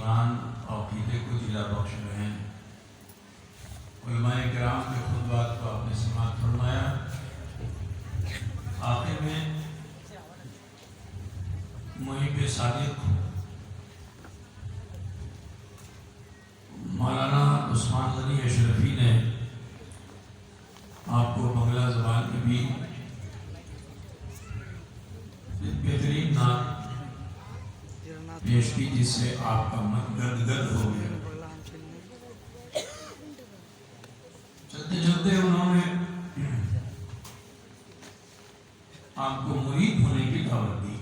ایمان عقیدے کو جلا بخش رہے ہیں۔ علماء کرام کے خطبات کو آپ نے سماعت فرمایا۔ آخر میں محب صادق مولانا عثمان غنی اشرفی نے آپ کو بنگلہ زبان میں بھی بہترین نعت پیش کی، جس سے آپ کا من گد گد ہو گیا۔ چلتے چلتے انہوں نے آپ کو مرید ہونے کی دعوت دی۔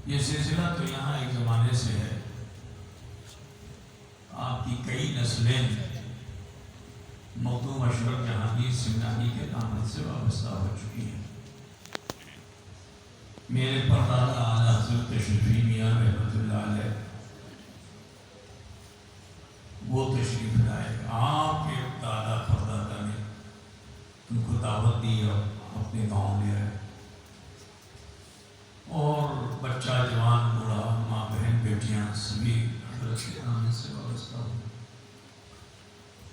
یہ سلسلہ تو یہاں ایک زمانے سے ہے، آپ کی کئی نسلیں مخدوم اشرف جہانگیر سمنانی کے دامن سے وابستہ ہو چکی ہیں۔ میرے پردادا اعلیٰ حضرت تشریفی میاں رحمۃ اللہ علیہ وہ تشریف لائے، آپ کے دادا پردادا نے ان کو دعوت دی اور اپنے گاؤں لے آئے، اور بچہ جوان بوڑھا ماں بہن بیٹیاں سبھی حضرت کے دامن سے وابستہ ہوئے،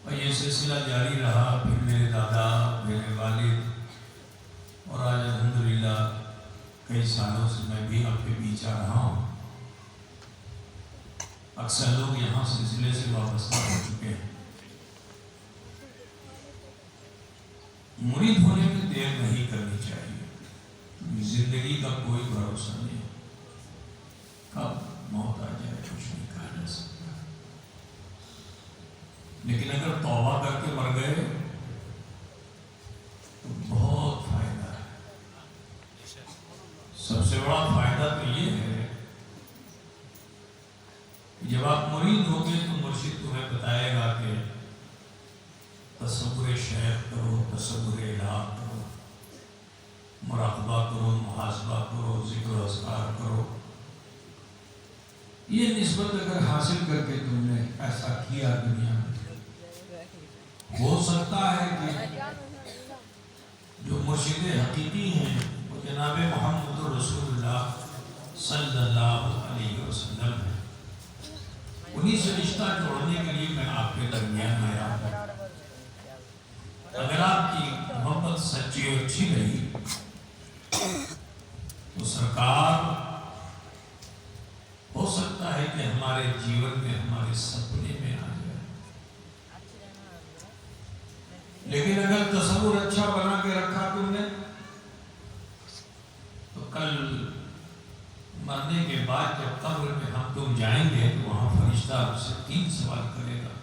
اور یہ سلسلہ جاری رہا۔ پھر میرے دادا، میرے والد، اور آج الحمدللہ کئی سالوں سے میں بھی آپ کے بیچ آ رہا ہوں۔ اکثر لوگ یہاں سلسلے سے وابستہ ہو چکے ہیں۔ مرید ہونے میں دیر نہیں کرنی چاہیے، زندگی کا کوئی بھروسہ نہیں، کب موت آ جائے کچھ نہیں کہا جا سکتا، لیکن اگر توبہ کر کے مر گئے تو بہت فائدہ ہے۔ سب سے بڑا فائدہ تو یہ ہے کہ جب آپ مرید ہو گے تو مرشد تمہیں بتائے گا کہ تصور شیخ کرو، تصور الہ کرو، مراقبہ کرو، محاسبہ کرو، ذکر و اذکار کرو۔ یہ نسبت اگر حاصل کر کے تم نے ایسا کیا دنیا میں، ہو سکتا ہے کہ جو مرشد حقیقی ہیں وہ جناب محمد رسول اللہ صلی اللہ علیہ وسلم ہے، انہی سے رشتہ جوڑنے کے لیے میں آپ کے درمیان آیا ہوں۔ اگر آپ کی محبت سچی اور اچھی رہی تو سرکار ہو سکتا ہے کہ ہمارے جیون میں، ہمارے سپنے میں آ جائے، لیکن اگر تصور اچھا بنا کے رکھا تم نے تو کل مرنے کے بعد جب قبر میں ہم تم جائیں گے تو وہاں فرشتہ آپ سے 3 سوال کرے گا: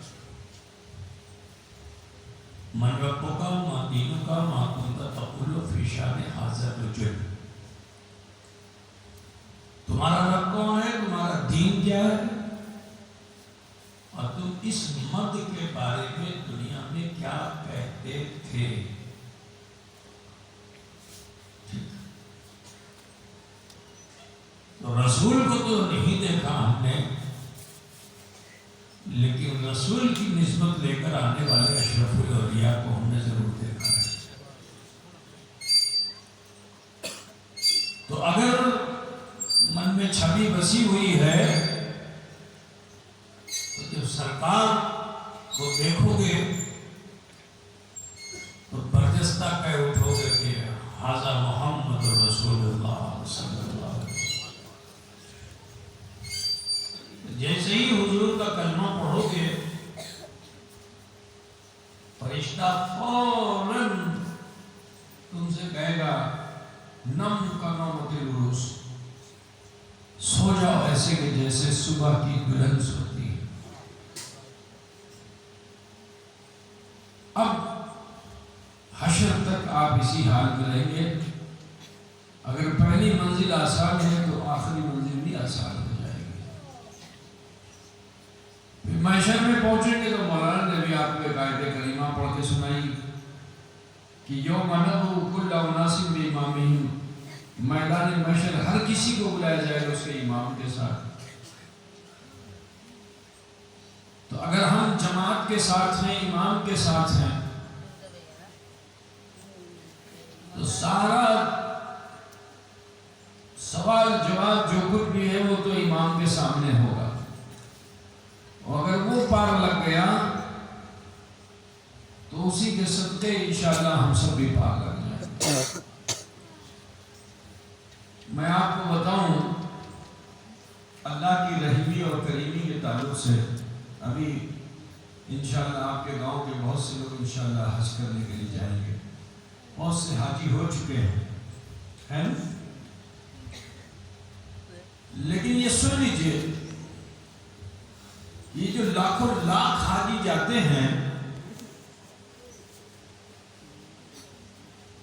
من ربک ما دینک ما کنت تقول فی شأن ھذا الرجل، تمہارا رب کون ہے، تمہارا دین کیا ہے، اور تم اس مرد کے بارے میں دنیا میں کیا کہتے تھے۔ تو رسول کو تو نہیں دیکھا ہم نے، لیکن رسول کی نسبت لے کر آنے والے اشرف الاولیاء کو ہم نے ضرور دیکھا ہے۔ تو اگر من میں چھوی بسی ہوئی ہے تو جب سرکار کو دیکھو گے تو برجستہ کہہ اٹھو گے کہ ھذا محمد رسول اللہ صلی اللہ علیہ وسلم۔ جیسے ہی حضور کا کلمہ پڑھو گے فرشتہ فوراً تم سے کہے گا نم کا نومت العروس، سو جاؤ ایسے کہ جیسے صبح کی دلہن سوتی ہے۔ اب حشر تک آپ اسی حال میں رہیں گے۔ اگر پہلی منزل آسان ہے تو آخری منزل بھی آسان ہو جائے گی۔ پھر محشر میں پہنچیں گے تو مولانا نے بھی آپ کو ایک آیت کریمہ پڑھ کے سنائی کہ یوم ندعو کل اناس بامامہم، میدان محشر ہر کسی کو بلایا جائے گا اس کے امام کے ساتھ۔ تو اگر ہم جماعت کے ساتھ ہیں، امام کے ساتھ ہیں، تو سوال جواب جو کچھ بھی ہے وہ تو امام کے سامنے ہوگا، اور اگر وہ پار لگ گیا تو اسی کے صدقے انشاءاللہ ہم سب بھی پار لگ جائیں۔ میں آپ کو بتاؤں، اللہ کی رحیمی اور کریمی کے تعلق سے ابھی انشاءاللہ آپ کے گاؤں کے بہت سے لوگ انشاءاللہ حج کرنے کے لیے جائیں گے، بہت سے حاجی ہو چکے ہیں نا؟ لیکن یہ سن لیجئے، یہ جو لاکھوں لاکھ حاجی جاتے ہیں،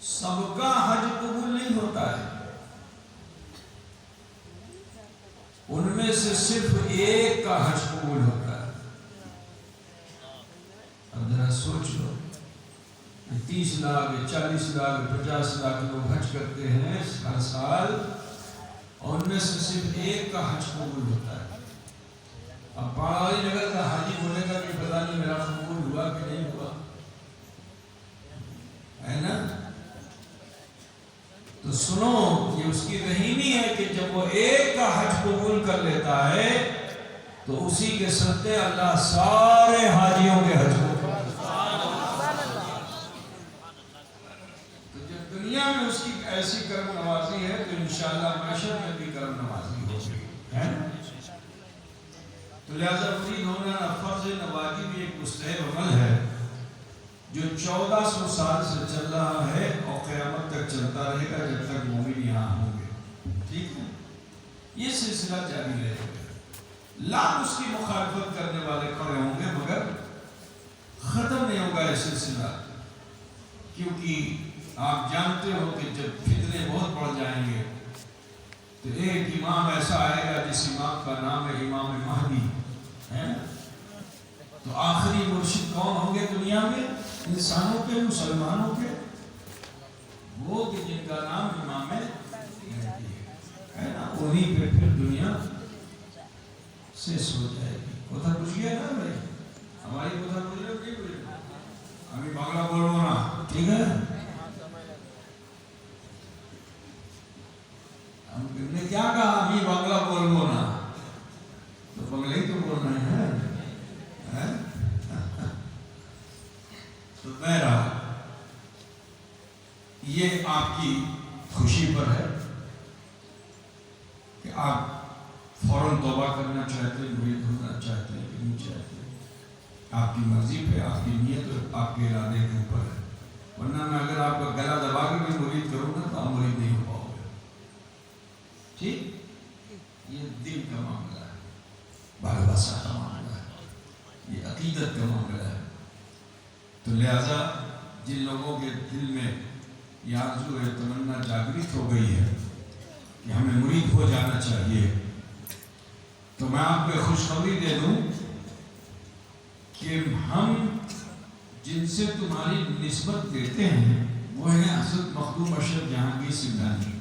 سب کا حج قبول نہیں ہوتا ہے، ان میں سے صرف ایک کا حج قبول ہوتا ہے۔ اب ذرا سوچ لو، 30 لاکھ 40 لاکھ 50 لاکھ لوگ حج کرتے ہیں ہر سال، اور ان میں سے صرف ایک کا حج قبول ہوتا ہے۔ اب پہاڑی نگر کا حاجی بولے گا کہ پتہ نہیں میرا قبول ہوا کہ نہیں ہوا، ہے نا؟ تو سنو، یہ اس کی رحیمی ہے کہ جب وہ ایک کا حج قبول کر لیتا ہے تو اسی کے صدقے اللہ سارے حاجیوں کے حج کو، تو جب دنیا میں اس کی ایسی کرم نوازی ہے تو انشاءاللہ معاشر میں بھی کرم نوازی ہوگی، ہے نا؟ تو لہذا مرید ہونا فرض نواجی بھی ایک مستحب عمل ہے جو 1400 سال سے چل رہا ہے اور قیامت تک چلتا رہے گا جب تک مومن یہاں ہوں گے، ٹھیک ہے؟ یہ سلسلہ جاری رہے گا، لاکھ اس کی مخالفت کرنے والے کھڑے ہوں گے مگر ختم نہیں ہوگا یہ سلسلہ، کیونکہ آپ جانتے ہو کہ جب فتنے بہت بڑھ جائیں گے تو ایک امام ایسا آئے گا جس امام کا نام ہے امام مہدی، ہے نا؟ تو آخری مرشد کون ہوں گے دنیا میں؟ انسانوں کے، مسلمانوں کے، وہ کہ جن کا نام امام مہدی ہے نا، انہیں پہ پھر دنیا سے سو جائے گی۔ کوتا پوچھ گیا نا بھائی، ہماری کوتا پوچھ رہے ہو کہ ہمیں بنگلہ بولو نا، ٹھیک ہے؟ ہم نے کیا کہا؟ ہمیں بنگلہ بولو نا، تو بنگلہ ہی تو بولنا ہے۔ تو بہرحال یہ آپ کی خوشی پر ہے کہ آپ فوراً توبہ کرنا چاہتے ہیں، مرید ہونا چاہتے ہیں کہ نہیں چاہتے، آپ کی مرضی پہ، آپ کی نیت اور آپ کے ارادے کے اوپر ہے، ورنہ میں اگر آپ کا گلا دبا کے بھی مرید کروں گا تو آپ مرید نہیں ہو پاؤ گے، ٹھیک؟ یہ دل کا معاملہ ہے، بھروسہ کا معاملہ ہے، یہ عقیدت کا معاملہ ہے۔ تو لہذا جن لوگوں کے دل میں یہ آرزو ہے، تمنا جاگرت ہو گئی ہے کہ ہمیں مرید ہو جانا چاہیے، تو میں آپ کو خوشخبری دے دوں کہ ہم جن سے تمہاری نسبت دیتے ہیں وہ ہے حضرت مخدوم اشرف جہانگیر سمنانی،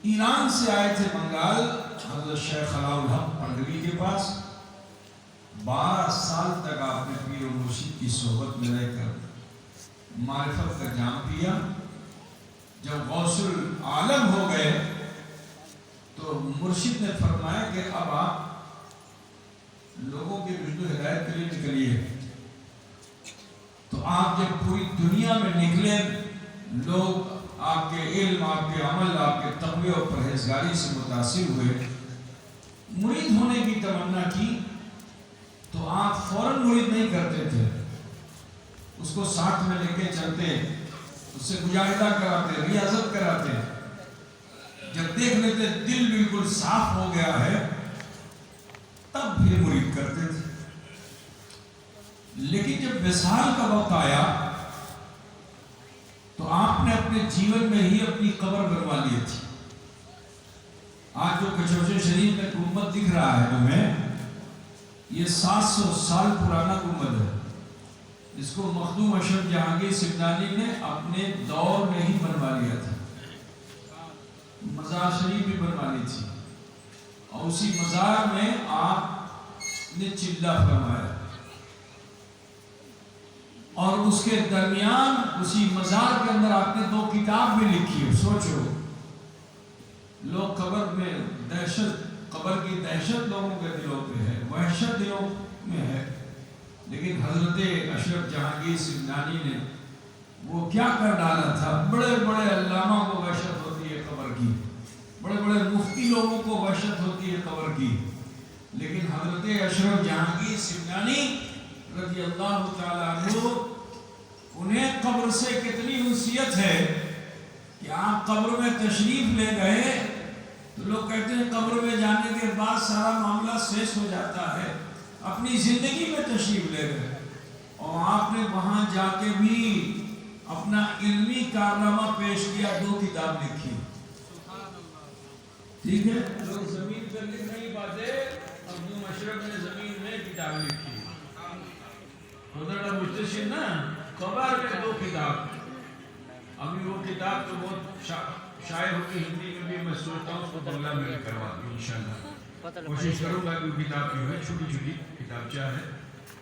ایران سے آئے تھے بنگال حضرت شیخ علاء الحق پنڈوی کے پاس، 12 سال تک آپ نے پیر و مرشد کی صحبت میں رہ کر معرفت کا جام پیا۔ جب غوث العالم ہو گئے تو مرشد نے فرمایا کہ اب آپ لوگوں کے رشد و ہدایت کے لیے نکلیے۔ تو آپ جب پوری دنیا میں نکلے، لوگ آپ کے علم، آپ کے عمل، آپ کے تقوی اور پرہیزگاری سے متاثر ہوئے، مرید ہونے کی تمنا کی، تو آپ فوراً مرید نہیں کرتے تھے، اس کو ساتھ میں لے کے چلتے، اس سے مجاہدہ کراتے، ریاضت کراتے، جب دیکھ لیتے دل بالکل صاف ہو گیا ہے تب پھر مرید کرتے تھے۔ لیکن جب وصال کا وقت آیا تو آپ نے اپنے جیون میں ہی اپنی قبر بنوا لی تھی۔ آج جو کچوچے شریف میں گنبد دکھ رہا ہے تمہیں، یہ 700 سال پرانا گنبد ہے، اس کو مخدوم اشرف جہانگیر سمنانی نے اپنے دور میں ہی بنوا لیا تھا، مزار شریف بھی بنوا لی تھی، اور اسی مزار میں آپ نے چلہ فرمایا، اور اس کے درمیان اسی مزار کے اندر آپ نے 2 کتاب بھی لکھی ہے. سوچو لوگ قبر میں دہشت، قبر کی دہشت لوگوں کے دلوں پہ ہے، وحشت دلوں میں ہے، لیکن حضرت اشرف جہانگیر سمنانی نے وہ کیا کر ڈالا تھا. بڑے بڑے علامہ کو وحشت ہوتی ہے قبر کی، بڑے بڑے مفتی لوگوں کو وحشت ہوتی ہے قبر کی، لیکن حضرت اشرف جہانگیر سمنانی رضی اللہ تعالیٰ عنہ انہیں قبر سے کتنی انسیت ہے کہ آپ قبر میں تشریف لے گئے تو لوگ کہتے ہیں قبر میں جانے کے بعد سارا معاملہ سیس ہو جاتا ہے. اپنی زندگی میں تشریف لے گئے اور آپ نے وہاں جا کے بھی اپنا علمی کارنامہ پیش کیا. 2 کتاب لکھی. ٹھیک ہے، لوگ زمین پر لکھ نہیں پاتے، عبد المشرف نے زمین میں کتاب لکھی. حضرت مستشیر نا قبر میں 2 کتاب. ابھی وہ کتاب تو بہت شائع ہوتی ہندی میں بھی، میں سوچتا ہوں اس کو بنگلہ میں کروا دوں انشاءاللہ. کوشش کروں گا کہ وہ کتاب جو ہے چھوٹی چھوٹی کتابچہ ہے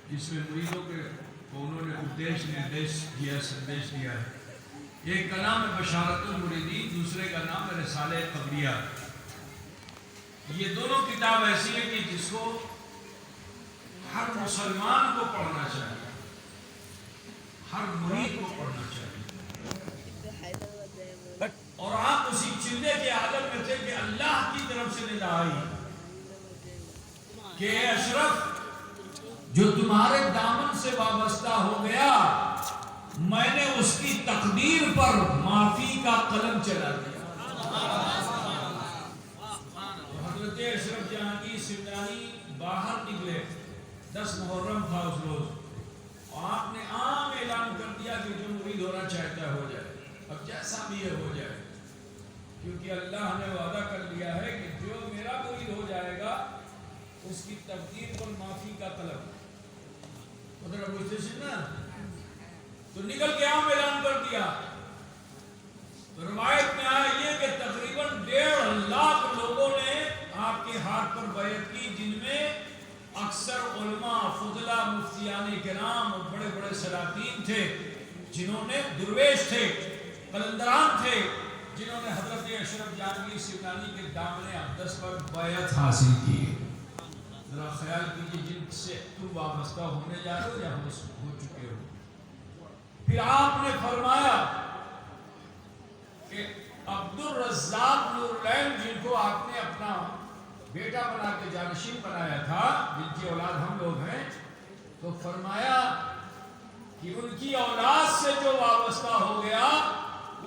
جس میں مریدوں کے کو انہوں نے اپدیش نردیش دیا، سندیش دیا ہے. ایک کا نام ہے بشارت المریدین، دوسرے کا نام ہے رسالہ قبریہ. یہ دونوں کتاب ایسی ہیں کہ جس کو ہر مسلمان کو پڑھنا چاہیے، ہر مرید کو پڑھنا چاہیے. اور آپ اسی چلے کے عالم میں تھے کہ اللہ کی طرف سے ندا آئی کہ اے اشرف جو تمہارے دامن سے وابستہ ہو گیا میں نے اس کی تقدیر پر معافی کا قلم چلا دیا. حضرت اشرف جہانگیر سمنانی باہر نکلے، 10 محرم تھا اس روز، اور آپ نے عام اعلان کر دیا کہ جو مرید ہونا چاہتا ہے ہو جائے، اب جیسا بھی ہے ہو جائے، کیونکہ اللہ نے وعدہ کر دیا ہے کہ جو میرا مرید ہو جائے گا اس کی تقدیر پر معافی کا قلم. ادھر مجھے نا تو نکل کے عام اعلان کر دیا. تو روایت میں آیا یہ کہ تقریباً 1.5 لاکھ لوگوں نے آپ کے ہاتھ پر بیعت کی، جن میں اکثر علماء، فضلاء، مفتیان کرام اور بڑے بڑے سلاطین تھے، جنہوں نے درویش تھے، قلندران تھے، جنہوں نے حضرت اشرف جہانگیر سمنانی کے دامن اقدس پر بیعت حاصل کی. ذرا خیال کیجئے جن سے تم وابستہ ہونے جا رہے ہو یا ہو چکے ہو. پھر آپ نے فرمایا کہ عبد الرزاق نورالعین جن کو آپ نے اپنا بیٹا بنا کے جانشین بنایا تھا، جن کی اولاد ہم لوگ ہیں، تو فرمایا کہ ان کی اولاد سے جو وابستہ ہو گیا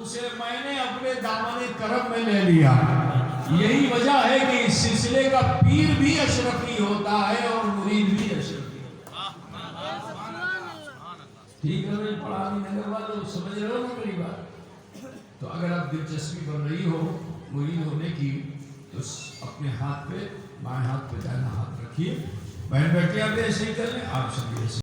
اسے میں نے اپنے دامن کرم میں لے لیا. یہی وجہ ہے کہ اس سلسلے کا پیر بھی اشرفی ہوتا ہے اور مرید بھی اشرفی ہوتا ہے. ٹھیک ہے میں پڑھا نہیں نگر والوں سمجھ رہے ہو نا میری بات. تو اگر آپ دلچسپی بن رہی ہو مرید ہونے کی تو اپنے ہاتھ پہ، بائیں ہاتھ پہ دائیں ہاتھ رکھیے. بہن بیٹے آپ ایسے ہی کر لیں، آپ سب ایسے